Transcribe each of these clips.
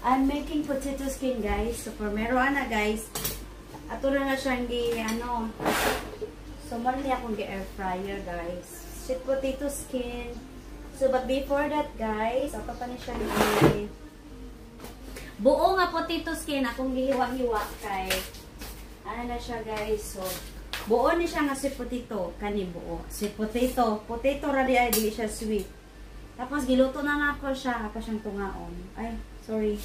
I'm making potato skin, guys. So, for meron na, guys. Ato na siyang so, mali akong air fryer, guys. Sweet potato skin. So, but before that, guys, ato pa ni siyang buo nga potato skin. Akong gihiwa-hiwa kay ano na siya, guys. So, buo ni siya nga sweet potato. Kani buo. Sweet potato. Potato radi ay, di siya sweet. Tapos, giluto na ako siya. Ako siyang tungaon. Ay, sorry.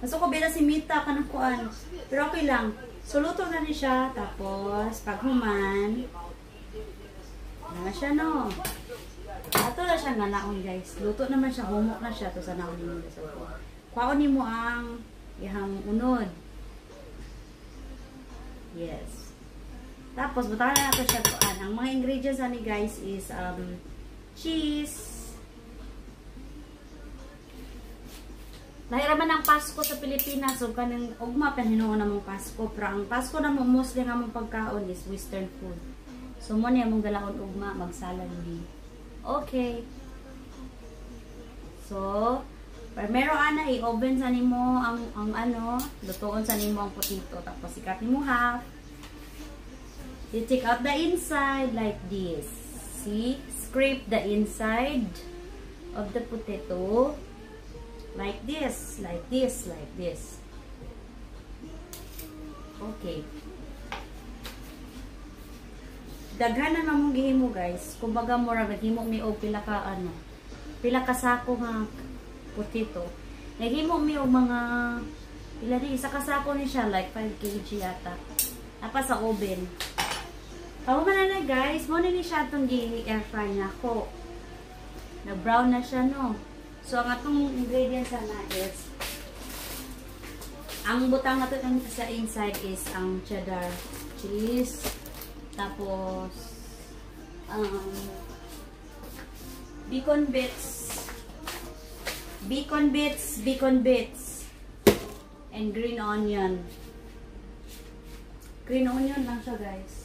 Maso ko bila si Mita kanang kuan. Pero okay lang. So, luto na ni siya. Tapos, pag human, na siya, no? Ato na siya nga naon, guys. Luto naman siya. Humok na siya. Ito sa naon ni mo. Kuhaon ni mo ang ihang unod. Yes. Tapos, butahan na natin siya kuan. Ang mga ingredients ni guys is cheese. Nahiraman ng Pasko sa Pilipinas. So, kanang ugma panhinuon na mong Pasko. Pero ang Pasko na mong mostly nga mong pagkaon is Western food. So, mo niya mong galaon ugma, magsalad din. Okay. So, primero ana, i-oven sa nimo ang ano, lutuon sa nimo ang potato. Tapos, ikat nimo half. You take out the inside like this. See? Scrape the inside of the potato. Like this, like this, like this. Okay. Daghan na mong gihimo, guys. Kumbaga mo ra gihimo mi og pila ka ano, pila ka sako nga potato. Nagihimo mi og mga pila ni isa ka sako ni siya like 5 kg yata. Apa sa oven. Kahuman na, guys, mo ni siya itong air fry na ako. Na-brown na siya, no? So, ang atong ingredients na is, ang butang na ito sa inside is ang cheddar cheese. Tapos, bacon bits, and green onion. Green onion lang siya, guys.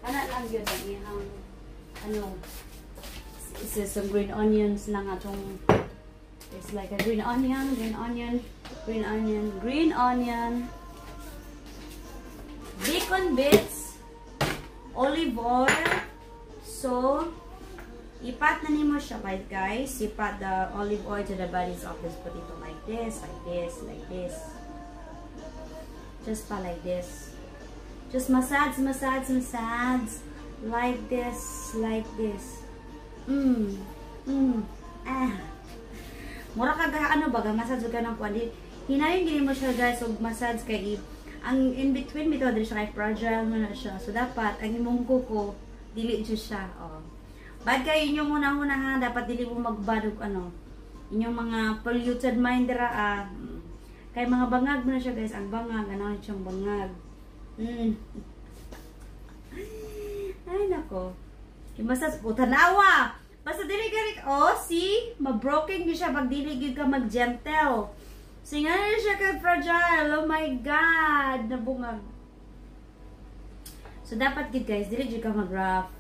Ano lang yun, ano, it's some green onions lang atong, it's like a green onion, bacon bits, olive oil. So, ipat na nimo siya, guys. Ipat the olive oil to the bodies of this potato like this, like this, like this. Just like this. Just massage like this, like this. Mura ka ano baga massage ka ng kuan. Hinayon gini mo siya, guys, og massage kay ang in between bitaw diri siya kay fragile na siya. So dapat ang imong kuko dili siya. Oh. Bad kay inyo muna ha, dapat dili mo magbadog ano. Inyong mga polluted mind dira kay mga bangag mo na siya, guys. Ang bangag ano siyang bangag. Ay nako. Imasas po tanawa. Basta dili ka oh, see? Ma-broken gyud siya pag dili gyud ka mag-gentle. Singa na siya ka fragile. Oh my god, nabungag. So dapat gid, guys, dili gyud ka mag-rough.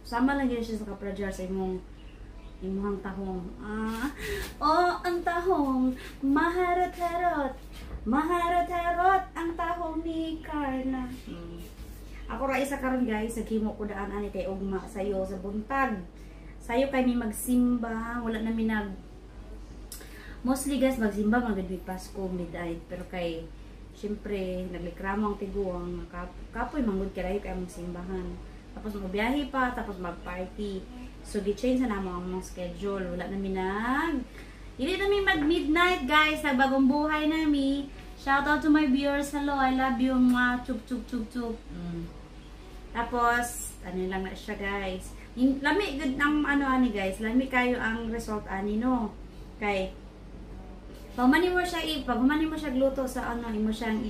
Sama lang gyud siya sa ka-fragile sa imong tahong. Oh, ang tahong maharot-harot. Maharot-harot ang tahong ni Carla. Ako ra isa karon, guys, naghimo ko daan ani kay ugma sayo sa buntag. Sayo kay mi magsimba, wala na mi mostly, guys, magsimba magdud Pasko midnight, pero kay syempre naglikramo ang tiguang kapoy manggod kay magsimbahan. Tapos magbiyahe pa, tapos mag-party. So gi-change na namo ang schedule. Wala na mi dili na mi mag-midnight, guys, nagbagong buhay na mi. Shout out to my viewers. Hello, I love you. Chuk chuk chuk chuk. Tapos ano lang na siya, guys. Lami good ng ano ani, guys. Lami kayo ang result ani, no. Kay pag mo siya gluto sa ano, imo siyang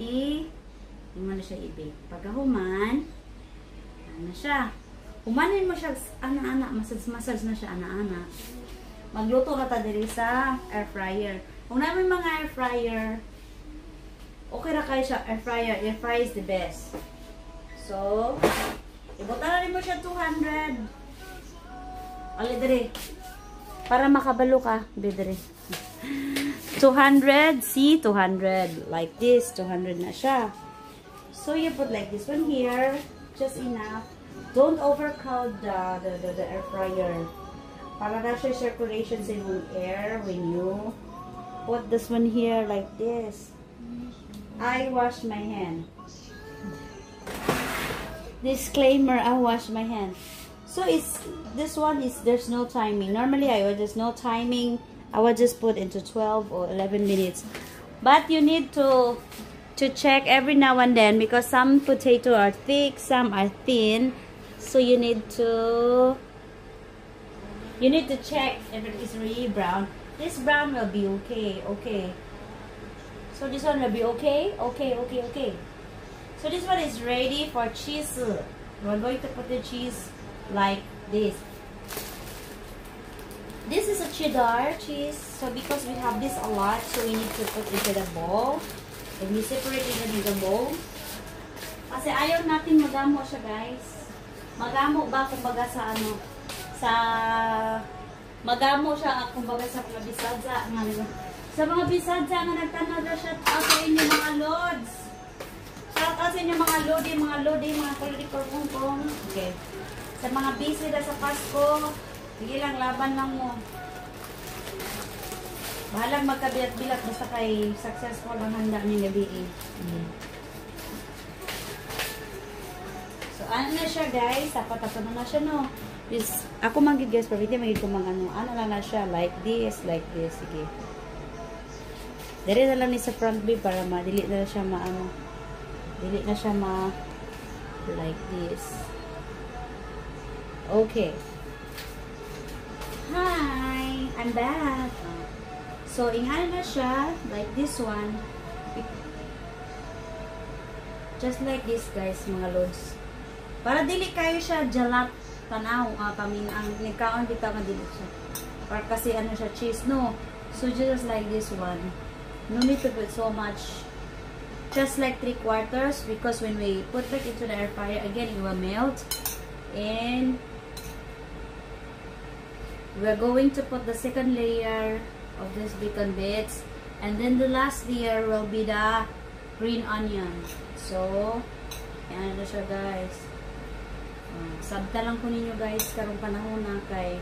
imo na siya i-bake. Pag human, ano siya. Humanin mo siya ana-ana, massage na siya ana-ana. Magluto ka ta diri sa air fryer. Kung namin mga air fryer, okay ra kayo siya air fryer. Air fryer is the best. So, ibutan na rin mo siya 200. Ali diri. Para makabalo ka, diri. 200, see, 200. Like this, 200 na siya. So you put like this one here, just enough. Don't overcrowd the air fryer. Para na siya circulation sa yung air when you put this one here like this. I wash my hand. Disclaimer, I wash my hand. So this one is, there's no timing. Normally there's no timing. I would just put into 12 or 11 minutes. But you need to check every now and then because some potato are thick, some are thin. So you need to check if it is really brown. This brown will be okay. So this one will be okay. So this one is ready for cheese. We're going to put the cheese like this. This is a cheddar cheese. So because we have this a lot, so we need to put into the bowl. And we separate it in the bowl. Kasi ayaw natin magamo siya, guys. Magamo ba kumbaga sa ano? Magamo siya kumbaga sa mga bisadza. Sa mga bisadza nga nagtanaw na siya sa inyo mga lods. Shout out sa inyo mga lodi, mga kalodi korpong. Okay. Sa mga busy na sa Pasko, sige lang, laban lang mo. Bahalang magkabilat-bilat basta kay successful ang handa niya gabi eh. So, ano na siya guys? Tapat na siya no. Is, ako mag-guess, pero hindi magiging kung ano lang na siya. Like this. Sige. Dari na lang ni sa front view para madili na siya dili na siya like this. Okay. Hi! I'm back. So, ingano na siya, like this one. Just like this, guys, mga lods. Para dili kayo siya jalat tanaw. Ang nagkaon kita nga dili siya. Para kasi ano siya, cheese, no? So, just like this one. No need to put so much. Just like 3/4 because when we put back into the air fryer, again, it will melt. And we're going to put the second layer of this bacon bits, and then the last layer will be the green onion. So, yan na siya guys. Sabta lang ko ninyo guys karong panahon na kay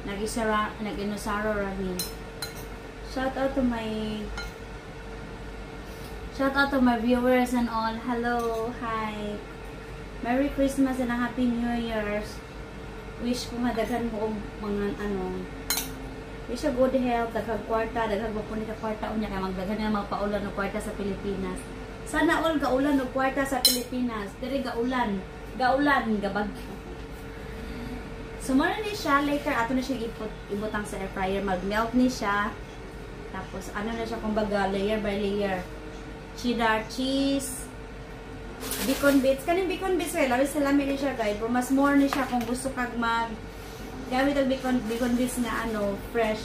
nag-inusaro rami. Shout out to my viewers and all. Hello, hi. Merry Christmas and a Happy New Year's. Wish ko madaghan mo mga wish a good health, daghang kwarta, daghang mapunit ka kwarta unya kay magdaghan nga mga paulan og kwarta sa Pilipinas. Sana all gaulan og kwarta sa Pilipinas. Diri gaulan gabag. So muna ni siya later ato na siya ibutang sa air fryer, mag-melt ni siya. Tapos ano na siya kumbaga layer by layer. Cheddar cheese, bacon bits. Kaning bacon bits labi sa lamin ni siya guys. Pero mas more ni siya kung gusto kag gamit ang bacon bits na fresh.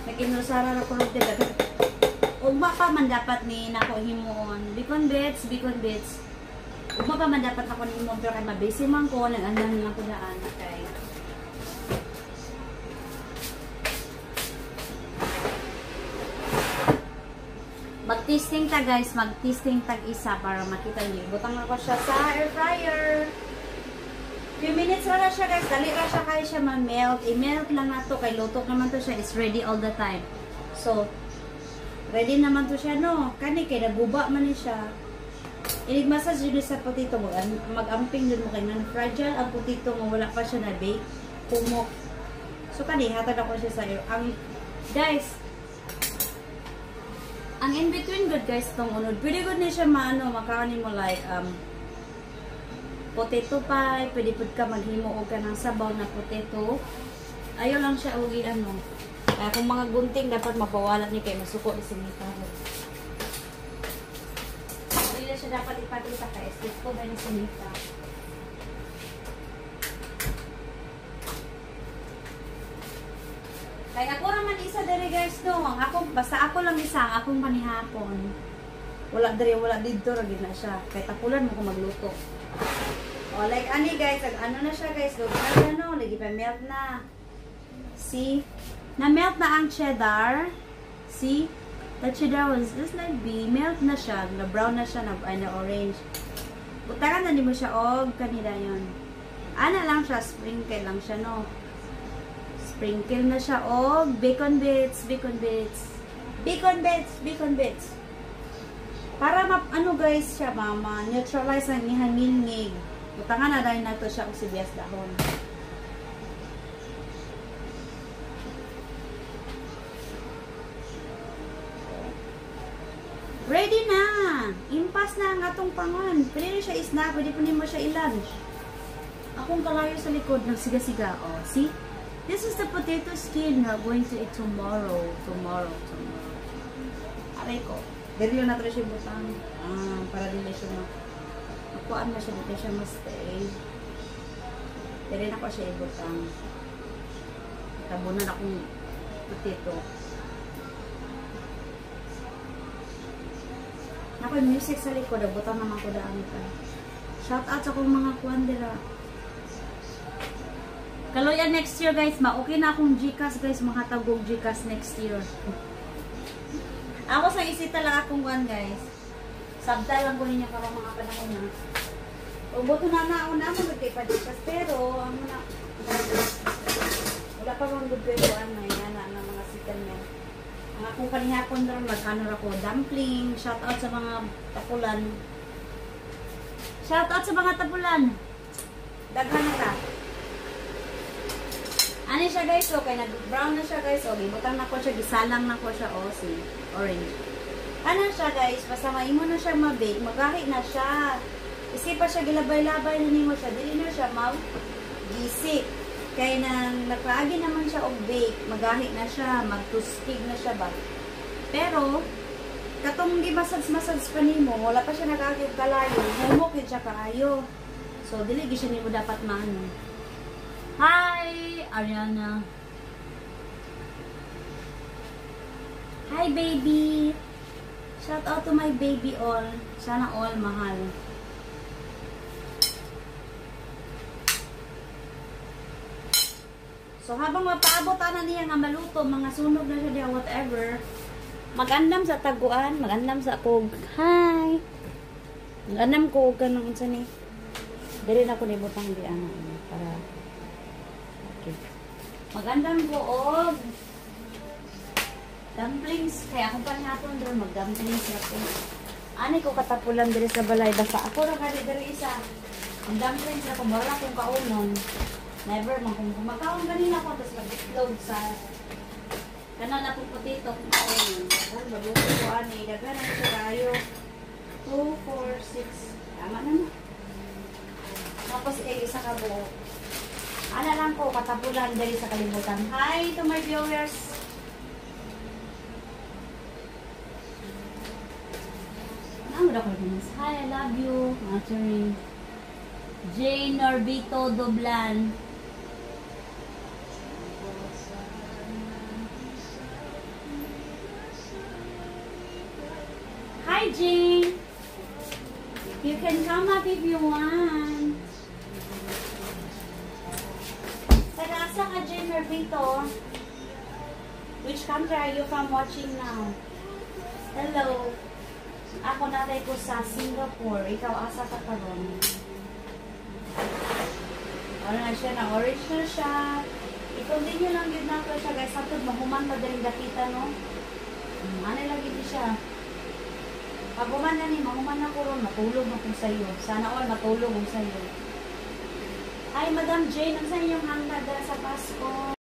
Nag-inusara na ko rin dito. Ugma pa man dapat ni nako himuon. Bacon bits. Ugma pa man dapat ako ni himuon pero kay mabisi man ko, nag-andan lang ko daan. Okay. Mag-testing ta guys, mag-testing tag isa para makita niyo. Butang ako siya sa air fryer. Few minutes na siya guys, dali ra siya kay siya ma-melt. I-melt lang nato kay lutok naman to siya, is ready all the time. So, ready naman to siya no. Kani kay naguba man ni siya. Inig-massage yun sa potato mo. Mag-amping dun mo kay fragile ang potato mo, wala pa siya na bake. Kumok. So, kani hatag ako siya sa air. Guys, ang in-between good guys itong unod. Pwede good na siya makaani mo like potato pie. Pwede po ka maghimo o ka ng sabaw na potato. Ayaw lang siya ugi kaya kung mga gunting dapat mapawalat ni kay masuko ni sinita. Hindi na siya dapat ipatita kay stick ko ba ni sinita. Kaya ako naman isa dere guys no. Basta ako lang isa ang akong panihapon. Wala dito ra gid na siya. Kay tapulan mo ko magluto. Oh, like ani guys, ano na siya guys, luto na siya no, lagi pa melt na. See? Na-melt na ang cheddar. See? The cheddar was just like melt na siya, na-brown na siya, na-orange. Butakan na mo siya, kanila yon. Ana lang siya, sprinkle lang siya, no? Sprinkle na siya, bacon bits, bacon bits. Bacon bits, bacon bits. Para ano guys siya, mama, neutralize ang ihangilngig. Butangan na dahil na ito siya kung sibiyas dahon. Ready na! Impas na ang atong pangon. Pwede siya isna, pwede po mo siya i-lunch. Akong kalayo sa likod ng siga-siga. Oh, see? This is the potato skin we're going to eat tomorrow. Tomorrow. Aray ko. Dali na ito siya butang. Para din siya nakuhaan na siya, dito siya ma-stay. Dali na ko siya ibutang. Tabunan akong potato. Ako yung music sa likod, butang naman ko daan ito. Shout out sa akong mga kuandira. Kaloyan next year guys, okay na akong Gcash guys, mga tagog Gcash next year. Ako sa isita lang akong kuan guys. Sabta lang ko ninyo para mga panahon na. Uboto na ako na ako magkay pa Gcash, pero ang muna, wala pa mga good way kuan na yan, ang mga sitan niya. Ang akong kanihapon doon, magkano ako, dumpling, shout out sa mga tapulan. Shout out sa mga tapulan. Daghan na ta. Ano siya guys, okay, nag-brown na siya guys, okay, butang na ko siya, gisalang na ko siya, see, orange. Ano siya guys, basta maimo na siya ma-bake, magahi na siya. Kasi pa siya gilabay-labay na nimo siya, dili na siya mag-gisik. Kaya nang nagkaagi naman siya og bake, magahi na siya, mag-tustig na siya ba. Pero, katong gimasage-masage pa nimo, wala pa siya nakaagi og kalayo, humok yun siya kaayo. So, dili gi siya nimo dapat maano. Hi, Ariana. Hi, baby. Shout out to my baby all. Sana all mahal. So, habang mapaabot na niya nga maluto, mga sunog na siya diya, whatever, mag-andam sa taguan, mag-andam sa kog. Hi! Mag-andam ko, ganun sa ni. Dari na ko nibutang di ano, para magandang buog dumplings, kaya akong panihapon doon mag-dumplings ako. Ani ko katapulan diri sa balay, basta ako na kali diri isa ang dumplings na kumara kong kaunon, never man kung kumakaon ganina ko, tapos mag-itlog sa kanan na pong potato kung kaunon, bago ko ani daghan na sa kayo 2, 4, 6 tama na mo, tapos isa ka buo. Ana lang ko, katapulan dali sa kalibutan. Hi to my viewers! Ano ko guys? Hi, I love you. Answering Jane Norbito Doblan. Hi, Jane! You can come up if you want. Asa ka, Jane Norbito? Which country are you from watching now? Hello. Ako natay ko sa Singapore. Ikaw, asa ka karon? Ano na siya, na-orange na siya. I-continue lang yun na ito siya, guys. Hatod, mahuman pa din dakita, no? Ano lagi di siya? Pag human na ni, mahuman na ko ron, matulog na kong sa'yo. Sana all matulog kong sa'yo. Hi, Madam Jane. Ang saan yung handa dala sa Pasko?